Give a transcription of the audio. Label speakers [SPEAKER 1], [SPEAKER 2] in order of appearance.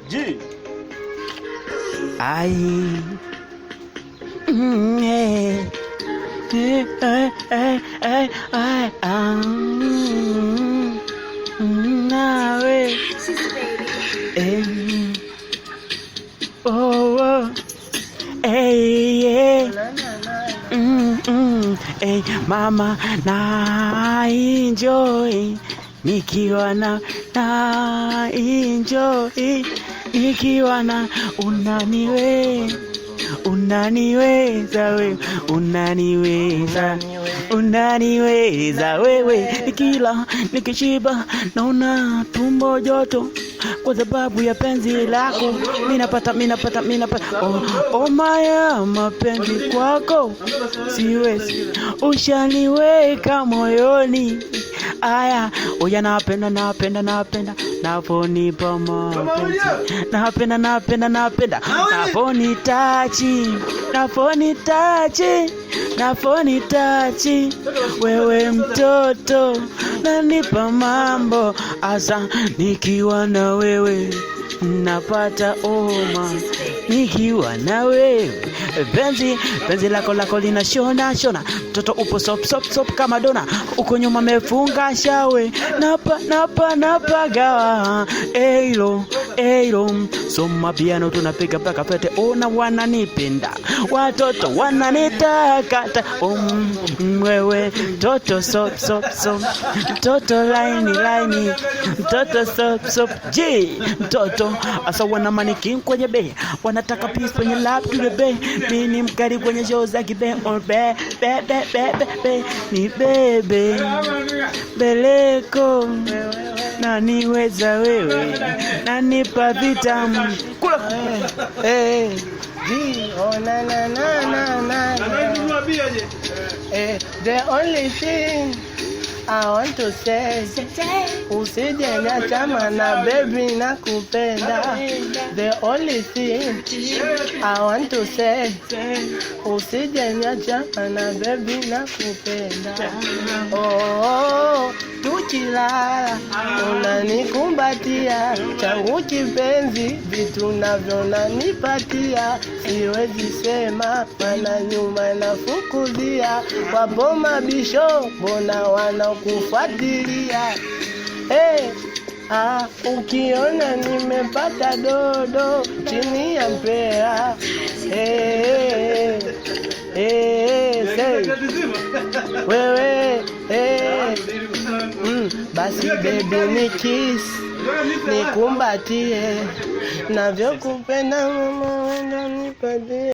[SPEAKER 1] G.
[SPEAKER 2] Ai. Nawe. Oh. Hey, mama na enjoy nikiwa na enjoy nikiwa na unaniweza wewe, unaniweza wewe, nikila nikishiba naona tumbo joto kwa sababu ya penzi lako. Minapata oh maya, mapenzi kwako siwezi, ushaniweka moyoni. Aya, oya napenda naponipa mapenzi, napenda naponitachi wewe mtoto nanipa mambo asa, nikiwa na wewe napata oma, nikiwa na wewe penzi lako lina shona, mtoto upo sop kama dona, uko nyuma mefunga shawe, napa gawa eilo soma piano tunapiga mpaka pete, ona wananipenda watoto wananitakata, wewe toto sop toto line toto sop G mtoto asa, wana mannequin kwenye be, wanataka peace kwenye lap to be, mimi mkari kwenye show za kibe, be ni bebe beleko naniweza wewe, nanipa vitamu kula
[SPEAKER 3] the only thing I want to say, usije niacha na baby nakupenda. The only thing I want to say, usije niacha na baby nakupenda. Oh, tukilala unanikumbatia, changu kipenzi vitu navyo nanipatia, siwezi sema mana nyuma nafukuzia, wapo mabisho mbona wanakufuatilia. Ukiona nimepata dodo chini ya mpera, wewe basi baby ni kiss, nikumbatie, navyokupenda mama, wenda nipatie.